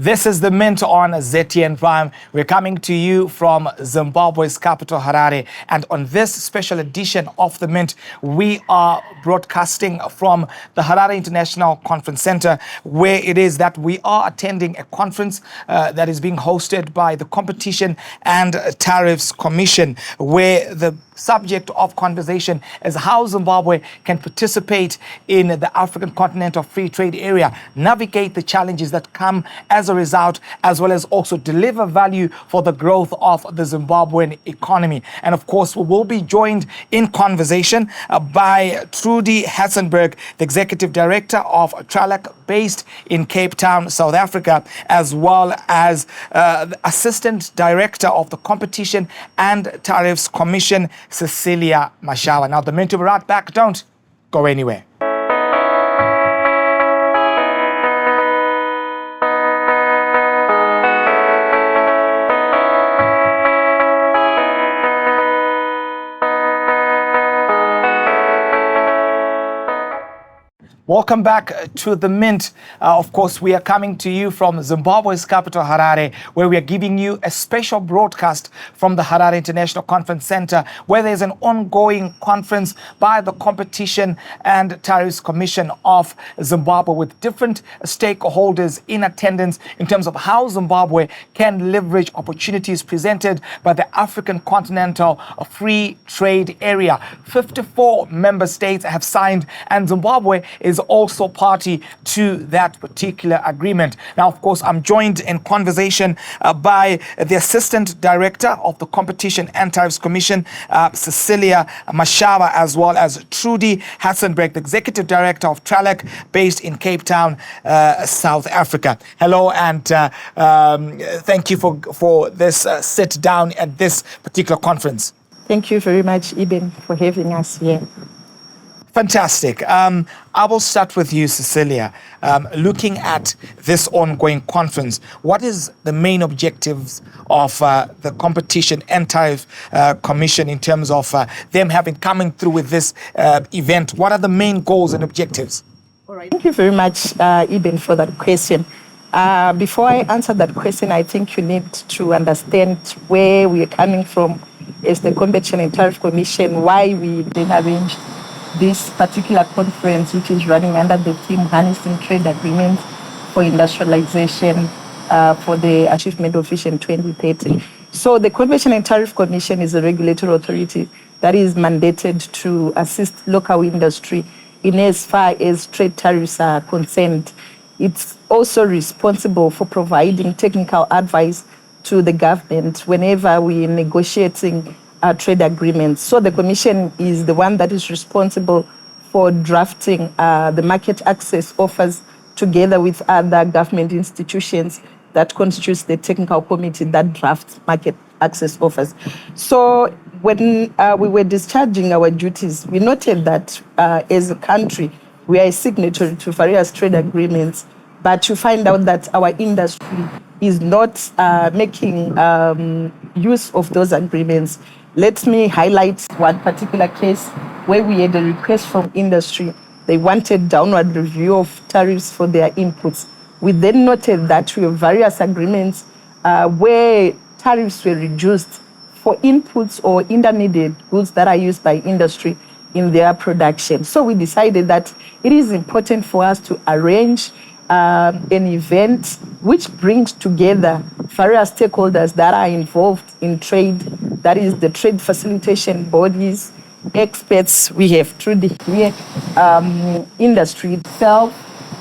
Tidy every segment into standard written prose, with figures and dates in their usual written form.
This is the Mint on ZTN Prime. We're coming to you from Zimbabwe's capital, Harare. And on this special edition of the Mint, we are broadcasting from the Harare International Conference Center, where it is that we are attending a conference that is being hosted by the Competition and Tariffs Commission, where the subject of conversation is how Zimbabwe can participate in the African Continental Free Trade Area, navigate the challenges that come as a result, as well as also deliver value for the growth of the Zimbabwean economy. And of course, we will be joined in conversation by Trudy Hassenberg, the Executive Director of Tralec, based in Cape Town, South Africa, as well as the Assistant Director of the Competition and Tariffs Commission, Cecilia Mashawa. Now, the Mint will be right back. Don't go anywhere. Welcome back to the Mint. Of course, we are coming to you from Zimbabwe's capital, Harare, where we are giving you a special broadcast from the Harare International Conference Center, where there's an ongoing conference by the Competition and Tariffs Commission of Zimbabwe, with different stakeholders in attendance in terms of how Zimbabwe can leverage opportunities presented by the African Continental Free Trade Area. 54 member states have signed, and Zimbabwe is also party to that particular agreement. Now, of course, I'm joined in conversation by the Assistant Director of the Competition and Tariffs Commission, Cecilia Mashawa, as well as Trudy Hassenberg, the Executive Director of Tralec, based in Cape Town, South Africa. Hello, and thank you for this sit down at this particular conference. Thank you very much, Eben, for having us here. Fantastic. I will start with you, Cecilia. Looking at this ongoing conference, what is the main objectives of the Competition and Tariff Commission in terms of them coming through with this event? What are the main goals and objectives? All right. Thank you very much, Eben, for that question. Before I answer that question, I think you need to understand where we are coming from as the Competition and Tariff Commission, why we then arranged this particular conference, which is running under the theme Harnessing Trade Agreements for Industrialization for the Achievement of Vision 2030. So the Competition and Tariff Commission is a regulatory authority that is mandated to assist local industry in as far as trade tariffs are concerned. It's also responsible for providing technical advice to the government whenever we are negotiating trade agreements. So the Commission is the one that is responsible for drafting the market access offers together with other government institutions that constitutes the technical committee that drafts market access offers. So when we were discharging our duties, we noted that as a country, we are a signatory to various trade agreements, but you find out that our industry is not making use of those agreements. Let me highlight one particular case where we had a request from industry. They wanted downward review of tariffs for their inputs. We then noted that we have various agreements where tariffs were reduced for inputs or intermediate goods that are used by industry in their production. So we decided that it is important for us to arrange an event which brings together various stakeholders that are involved in trade, that is the trade facilitation bodies, experts, we have Trudy here, industry itself,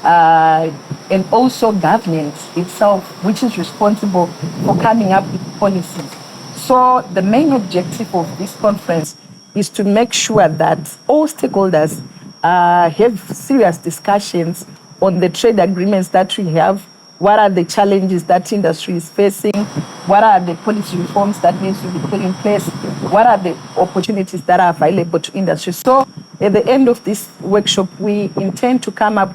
and also government itself, which is responsible for coming up with policies. So the main objective of this conference is to make sure that all stakeholders have serious discussions on the trade agreements that we have. What are the challenges that industry is facing? What are the policy reforms that need to be put in place? What are the opportunities that are available to industry? So at the end of this workshop, we intend to come up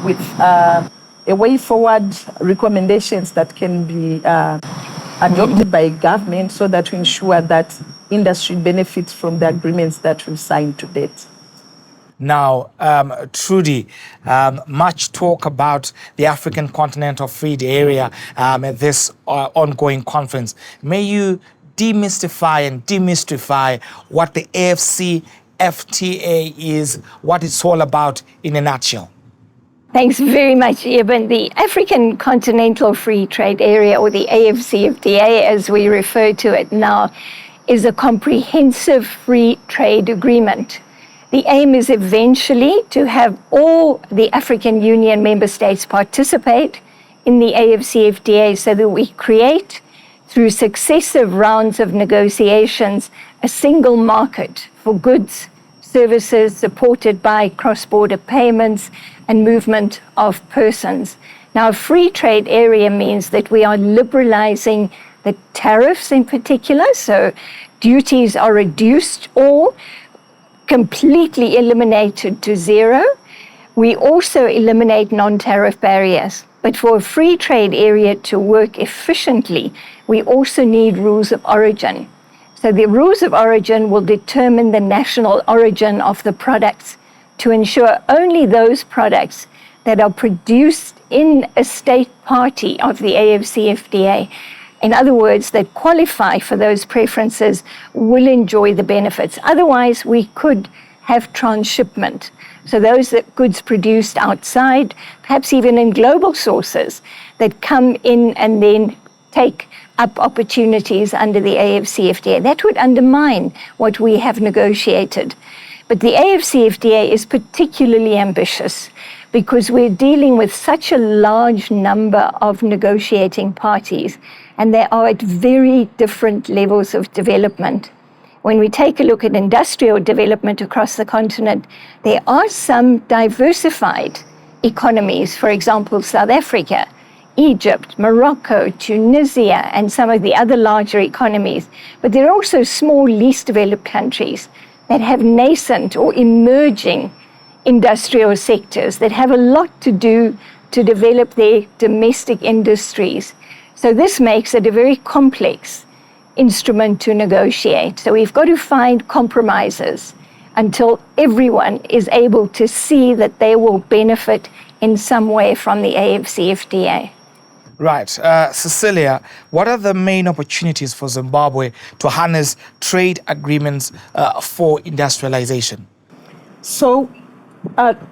with a way forward recommendations that can be adopted by government so that we ensure that industry benefits from the agreements that we've signed to date. Now, Trudy, much talk about the African Continental Free Area at this ongoing conference. May you demystify and demystify what the AFCFTA is, what it's all about in a nutshell. Thanks very much, Eben. The African Continental Free Trade Area, or the AFCFTA as we refer to it now, is a comprehensive free trade agreement. The aim is eventually to have all the African Union member states participate in the AFCFTA so that we create, through successive rounds of negotiations, a single market for goods, services supported by cross-border payments and movement of persons. Now, a free trade area means that we are liberalizing the tariffs in particular, so duties are reduced or completely eliminated to zero. We also eliminate non-tariff barriers. But for a free trade area to work efficiently, we also need rules of origin. So the rules of origin will determine the national origin of the products to ensure only those products that are produced in a state party of the AFCFTA, in other words, that qualify for those preferences, will enjoy the benefits. Otherwise, we could have transshipment. So those goods produced outside, perhaps even in global sources, that come in and then take up opportunities under the AFCFTA. That would undermine what we have negotiated. But the AFCFTA is particularly ambitious because we're dealing with such a large number of negotiating parties, and they are at very different levels of development. When we take a look at industrial development across the continent, there are some diversified economies, for example, South Africa, Egypt, Morocco, Tunisia, and some of the other larger economies. But there are also small, least developed countries that have nascent or emerging industrial sectors that have a lot to do to develop their domestic industries. So this makes it a very complex instrument to negotiate. So we've got to find compromises until everyone is able to see that they will benefit in some way from the AFCFTA. Right. Cecilia, what are the main opportunities for Zimbabwe to harness trade agreements for industrialization? So,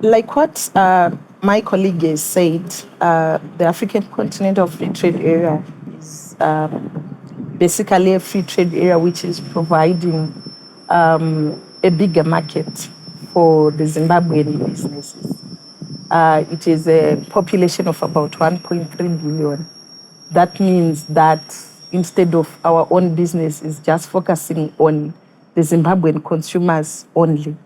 like what my colleague has said, the African Continental Free Trade Area is basically a free trade area which is providing a bigger market for the Zimbabwean businesses. It is a population of about 1.3 billion. That means that instead of our own businesses just focusing on the Zimbabwean consumers only,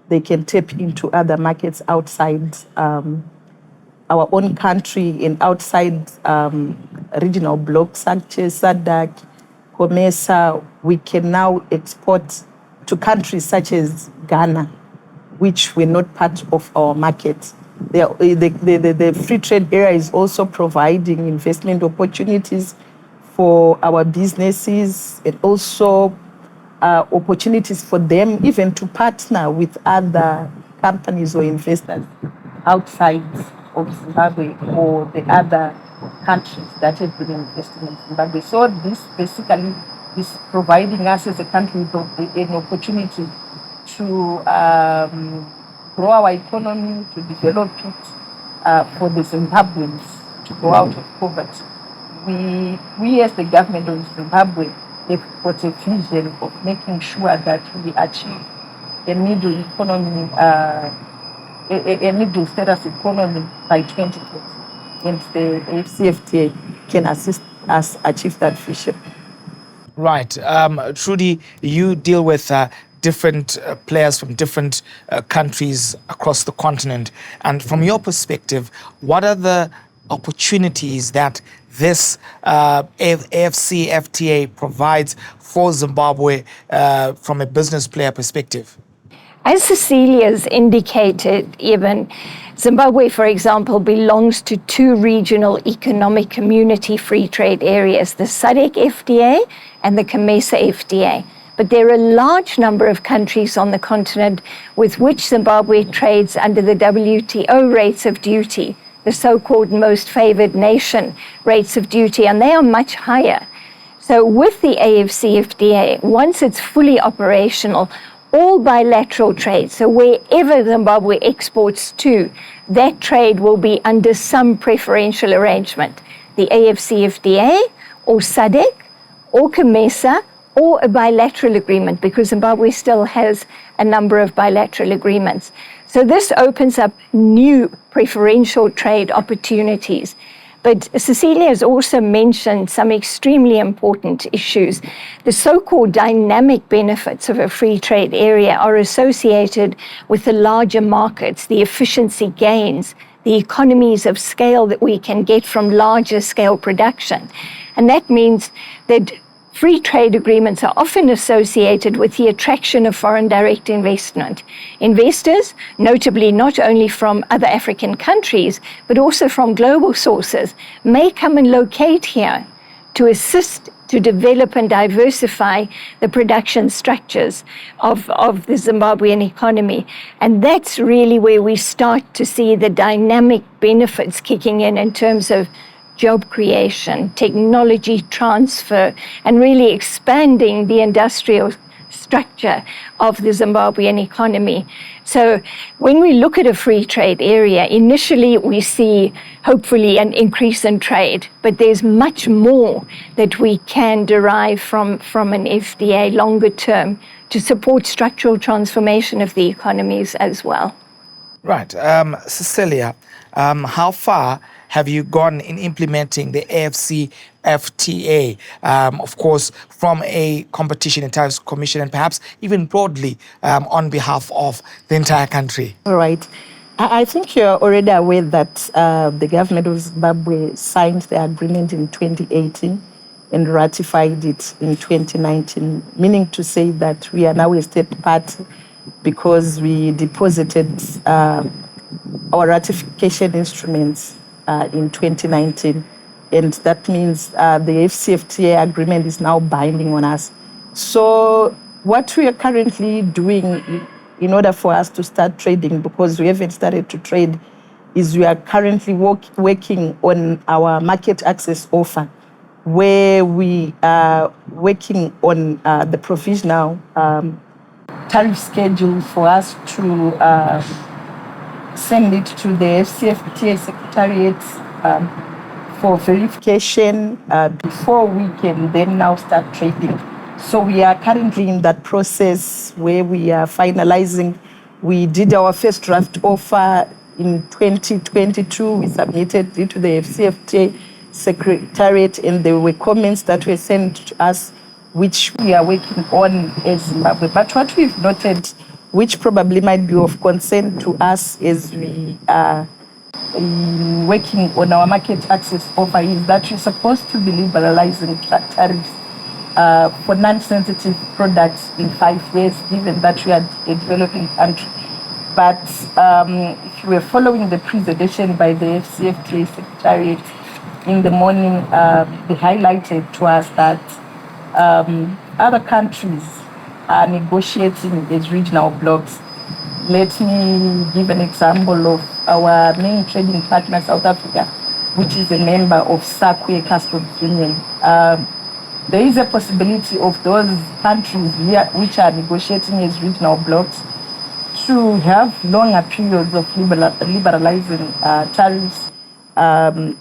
they can tap into other markets outside our own country and outside regional blocs such as SADC, COMESA. We can now export to countries such as Ghana, which were not part of our market. The free trade area is also providing investment opportunities for our businesses and also opportunities for them even to partner with other companies or investors outside of Zimbabwe or the other countries that have been investing in Zimbabwe. So this basically is providing us as a country with an opportunity to grow our economy, to develop it for the Zimbabweans to go out of poverty. We as the government of Zimbabwe have got a vision of making sure that we achieve a middle economy, a middle status economy by 2030. And the AFCFTA can assist us achieve that vision. Right. Trudy, you deal with different players from different countries across the continent. And from your perspective, what are the opportunities that this AFCFTA provides for Zimbabwe from a business player perspective? As Cecilia's indicated, even Zimbabwe, for example, belongs to two regional economic community free trade areas, the SADC FTA and the COMESA FTA. But there are a large number of countries on the continent with which Zimbabwe trades under the WTO rates of duty, the so-called most favored nation rates of duty, and they are much higher. So with the AFCFTA, once it's fully operational, all bilateral trade, so wherever Zimbabwe exports to, that trade will be under some preferential arrangement. The AFCFTA or SADC or COMESA or a bilateral agreement, because Zimbabwe still has a number of bilateral agreements. So this opens up new preferential trade opportunities. But Cecilia has also mentioned some extremely important issues. The so-called dynamic benefits of a free trade area are associated with the larger markets, the efficiency gains, the economies of scale that we can get from larger scale production. And that means that free trade agreements are often associated with the attraction of foreign direct investment. Investors, notably not only from other African countries, but also from global sources, may come and locate here to assist to develop and diversify the production structures of the Zimbabwean economy. And that's really where we start to see the dynamic benefits kicking in terms of job creation, technology transfer, and really expanding the industrial structure of the Zimbabwean economy. So when we look at a free trade area, initially we see hopefully an increase in trade, but there's much more that we can derive from an FTA longer term to support structural transformation of the economies as well. Right. Cecilia, how far have you gone in implementing the AFCFTA, of course, from a Competition and Tariffs Commission, and perhaps even broadly on behalf of the entire country? All right. I think you're already aware that the government of Zimbabwe signed the agreement in 2018 and ratified it in 2019, meaning to say that we are now a state party because we deposited our ratification instruments in 2019. And that means the AFCFTA agreement is now binding on us. So what we are currently doing in order for us to start trading, because we haven't started to trade, is we are currently working on our market access offer, where we are working on the provisional tariff schedule for us to send it to the AFCFTA Secretariat for verification before we can then now start trading. So we are currently in that process where we are finalizing. We did our first draft offer in 2022. We submitted it to the AFCFTA Secretariat, and there were comments that were sent to us, which we are working on as Zimbabwe. But what we've noted, which probably might be of concern to us as we are working on our market access offer, is that we're supposed to be liberalizing tariffs for non-sensitive products in 5 years, given that we are a developing country. But if you were following the presentation by the AFCFTA Secretariat in the morning, they highlighted to us that other countries are negotiating as regional blocs. Let me give an example of our main trading partner, South Africa, which is a member of SACWE Customs Union. There is a possibility of those countries which are negotiating as regional blocs to have longer periods of liberalizing tariffs.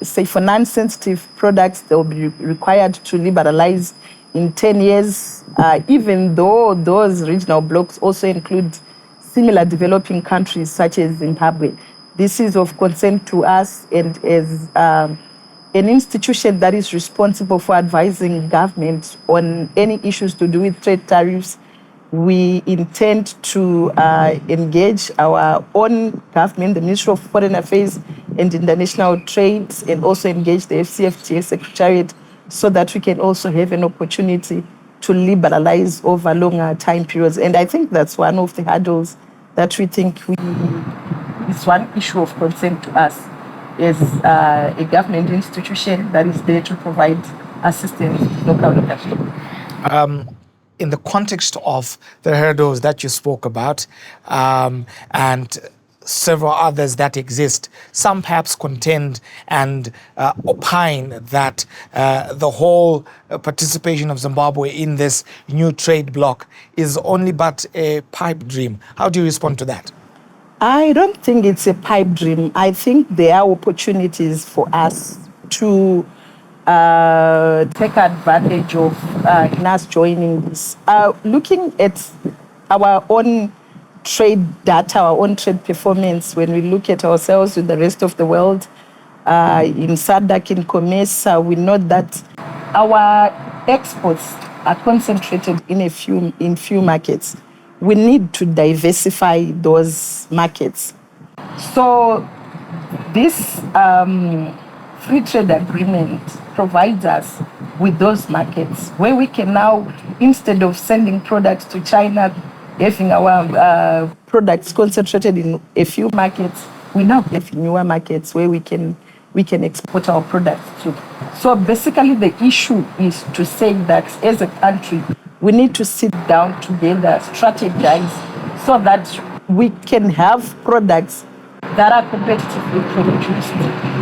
Say for non-sensitive products, they will be required to liberalize in 10 years, even though those regional blocs also include similar developing countries such as Zimbabwe. This is of concern to us, and as an institution that is responsible for advising government on any issues to do with trade tariffs, we intend to engage our own government, the Ministry of Foreign Affairs and International Trade, and also engage the AFCFTA Secretariat, so that we can also have an opportunity to liberalize over longer time periods. And I think that's one of the hurdles that we think is one issue of concern to us as a government institution that is there to provide assistance to local leadership. in the context of the hurdles that you spoke about, and several others that exist, some perhaps contend and opine that the whole participation of Zimbabwe in this new trade bloc is only but a pipe dream. How do you respond to that? I don't think it's a pipe dream. I think there are opportunities for us to take advantage of in us joining this. Looking at our own trade data, our own trade performance, when we look at ourselves with the rest of the world, in SADC, in COMESA, we know that our exports are concentrated in few markets. We need to diversify those markets. So this free trade agreement provides us with those markets where we can now, instead of sending products to China, having our products concentrated in a few markets, we now have newer markets where we can export our products to. So basically the issue is to say that as a country, we need to sit down together, strategize, so that we can have products that are competitively produced,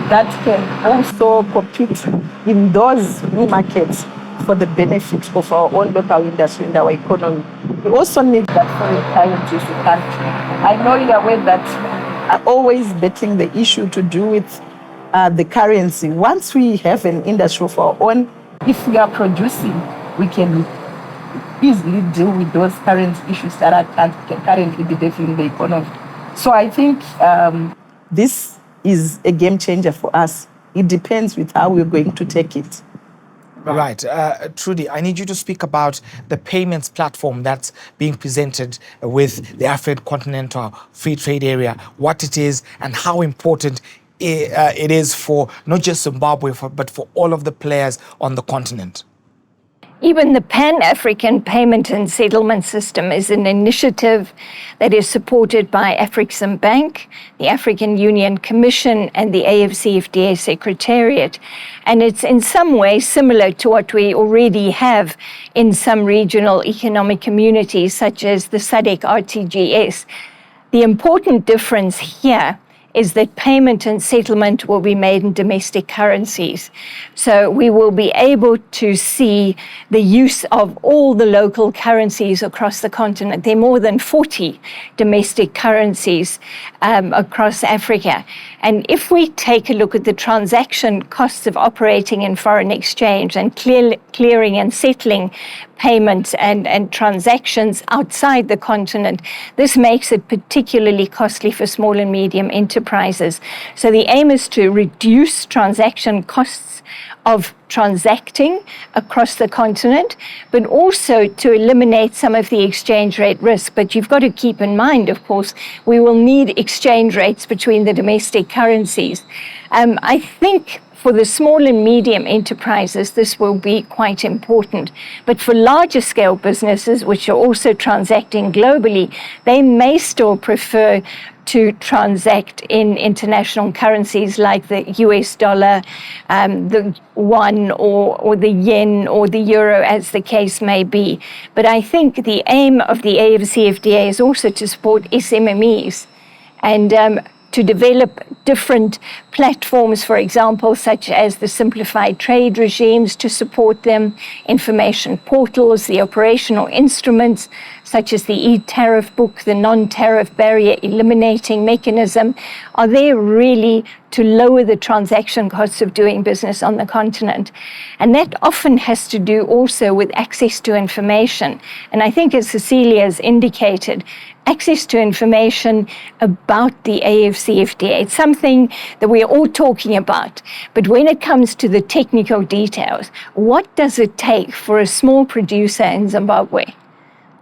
that can also compete in those new markets for the benefit of our own local industry and our economy. We also need that foreign currency as a country. I know you're aware that I'm always betting the issue to do with the currency. Once we have an industry of our own, if we are producing, we can easily deal with those current issues that are currently bedeviling the economy. So I think this is a game changer for us. It depends with how we're going to take it. Right. Trudy, I need you to speak about the payments platform that's being presented with the African Continental Free Trade Area, what it is and how important it is for not just Zimbabwe, but for all of the players on the continent. Even the Pan-African Payment and Settlement System is an initiative that is supported by Afreximbank, the African Union Commission, and the AFCFTA Secretariat. And it's in some way similar to what we already have in some regional economic communities, such as the SADC RTGS. The important difference here is that payment and settlement will be made in domestic currencies. So we will be able to see the use of all the local currencies across the continent. There are more than 40 domestic currencies across Africa. And if we take a look at the transaction costs of operating in foreign exchange and clearing and settling payments and transactions outside the continent, this makes it particularly costly for small and medium enterprises. So the aim is to reduce transaction costs of transacting across the continent, but also to eliminate some of the exchange rate risk. But you've got to keep in mind, of course, we will need exchange rates between the domestic currencies. I think for the small and medium enterprises, this will be quite important. But for larger scale businesses, which are also transacting globally, they may still prefer to transact in international currencies like the US dollar, the yuan, or the yen, or the euro, as the case may be. But I think the aim of the AFCFTA is also to support SMMEs and to develop different platforms, for example, such as the simplified trade regimes to support them, information portals, the operational instruments, such as the e-tariff book, the non-tariff barrier eliminating mechanism, are there really to lower the transaction costs of doing business on the continent. And that often has to do also with access to information. And I think, as Cecilia has indicated, access to information about the AFCFTA. It's something that we're all talking about. But when it comes to the technical details, what does it take for a small producer in Zimbabwe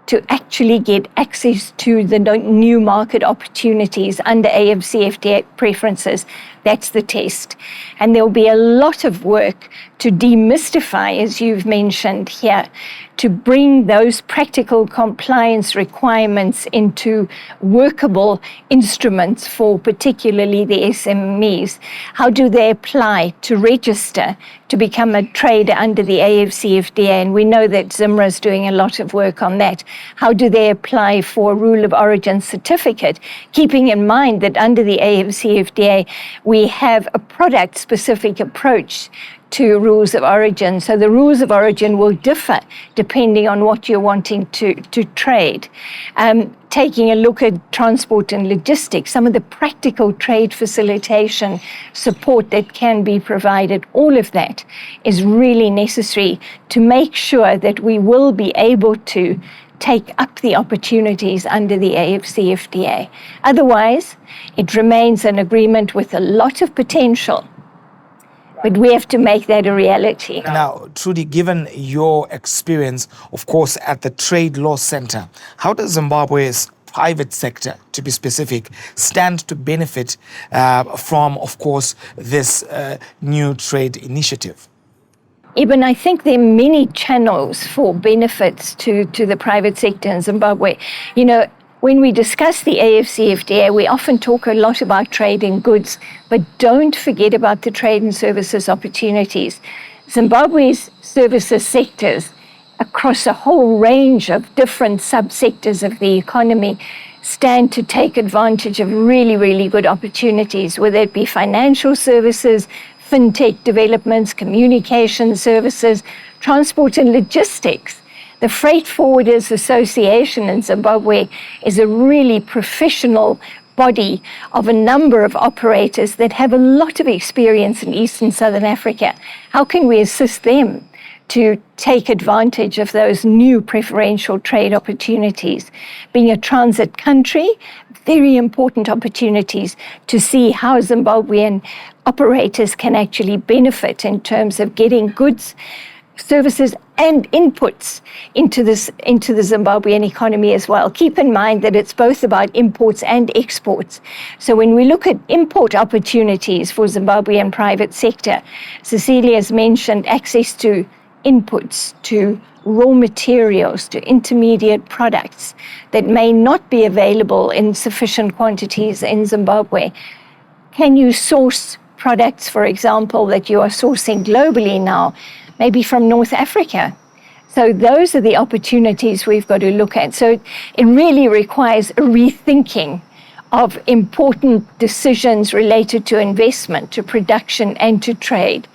to actually get access to the new market opportunities under AFCFTA preferences? That's the test. And there'll be a lot of work to demystify, as you've mentioned here, to bring those practical compliance requirements into workable instruments for particularly the SMEs. How do they apply to register to become a trader under the AFCFTA? And we know that Zimra is doing a lot of work on that. How do they apply for a rule of origin certificate, keeping in mind that under the AFCFTA, we have a product-specific approach to rules of origin. So the rules of origin will differ depending on what you're wanting to trade. Taking a look at transport and logistics, some of the practical trade facilitation support that can be provided, all of that is really necessary to make sure that we will be able to take up the opportunities under the AFCFTA. Otherwise, it remains an agreement with a lot of potential, but we have to make that a reality. Now, Trudy, given your experience, of course, at the Trade Law Center, how does Zimbabwe's private sector, to be specific, stand to benefit from, of course, this new trade initiative? Eben, I think there are many channels for benefits to the private sector in Zimbabwe. You know, when we discuss the AFCFTA, we often talk a lot about trade in goods, but don't forget about the trade and services opportunities. Zimbabwe's services sectors across a whole range of different subsectors of the economy stand to take advantage of really, really good opportunities, whether it be financial services, fintech developments, communication services, transport and logistics. The Freight Forwarders Association in Zimbabwe is a really professional body of a number of operators that have a lot of experience in East and Southern Africa. How can we assist them to take advantage of those new preferential trade opportunities? Being a transit country, very important opportunities to see how Zimbabwean operators can actually benefit in terms of getting goods, services and inputs into the Zimbabwean economy as well. Keep in mind that it's both about imports and exports. So when we look at import opportunities for Zimbabwean private sector, Cecilia's mentioned access to inputs, to raw materials, to intermediate products that may not be available in sufficient quantities in Zimbabwe. Can you source products, for example, that you are sourcing globally now, maybe from North Africa? So those are the opportunities we've got to look at. So it really requires a rethinking of important decisions related to investment, to production, and to trade.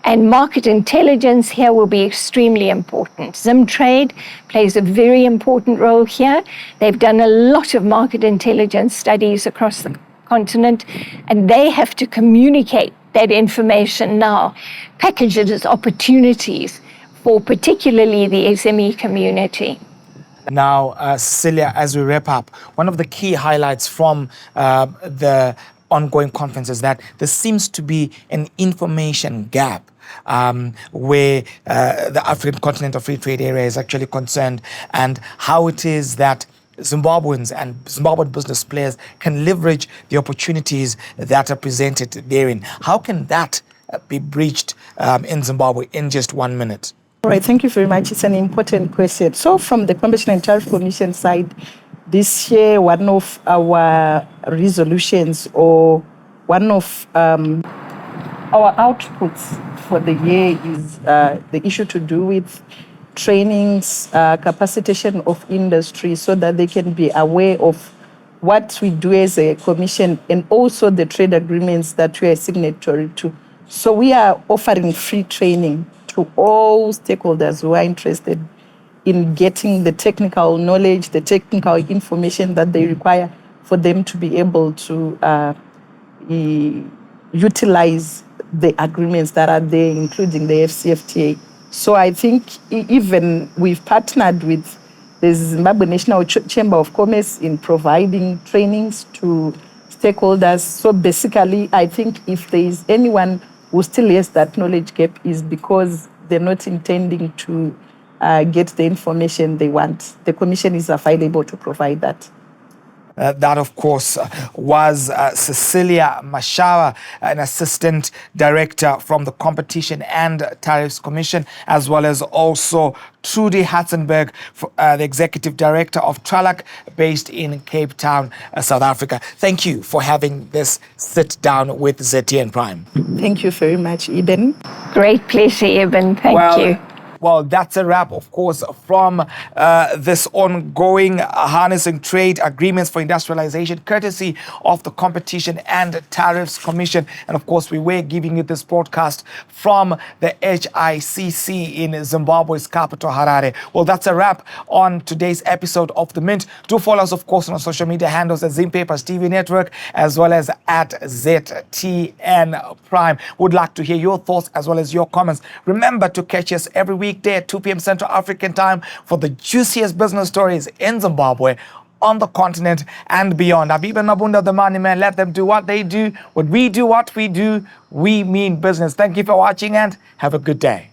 And market intelligence here will be extremely important. Zimtrade plays a very important role here. They've done a lot of market intelligence studies across the continent, and they have to communicate that information now, package it as opportunities for particularly the SME community. Now, Cecilia, as we wrap up, one of the key highlights from the ongoing conference is that there seems to be an information gap where the African Continental Free Trade Area is actually concerned, and how it is that Zimbabweans and Zimbabwean business players can leverage the opportunities that are presented therein. How can that be breached in Zimbabwe in just 1 minute? All right, thank you very much. It's an important question. So from the Competition and Tariff Commission side, this year, one of our resolutions or one of our outputs for the year is the issue to do with trainings, capacitation of industry so that they can be aware of what we do as a commission and also the trade agreements that we are signatory to. So we are offering free training to all stakeholders who are interested in getting the technical knowledge, the technical information that they require for them to be able to utilize the agreements that are there, including the FCFTA. So I think even we've partnered with the Zimbabwe National Chamber of Commerce in providing trainings to stakeholders. So basically, I think if there is anyone who still has that knowledge gap, is because they're not intending to get the information they want. The Commission is available to provide that. That, of course, was Cecilia Mashawa, an assistant director from the Competition and Tariffs Commission, as well as also Trudy Hatzenberg, the executive director of Tralak, based in Cape Town, South Africa. Thank you for having this sit down with ZTN Prime. Thank you very much, Eben. Great pleasure, Eben. Thank you. Well, that's a wrap, of course, from this ongoing harnessing trade agreements for industrialization, courtesy of the Competition and Tariffs Commission. And of course, we were giving you this broadcast from the HICC in Zimbabwe's capital, Harare. Well, that's a wrap on today's episode of The Mint. Do follow us, of course, on our social media handles at Zimpapers TV Network, as well as at ZTN Prime. Would like to hear your thoughts as well as your comments. Remember to catch us every weekday at 2 p.m. Central African Time for the juiciest business stories in Zimbabwe, on the continent and beyond. Abiba Nabunda, the money man, let them do what they do. When we do what we do, we mean business. Thank you for watching and have a good day.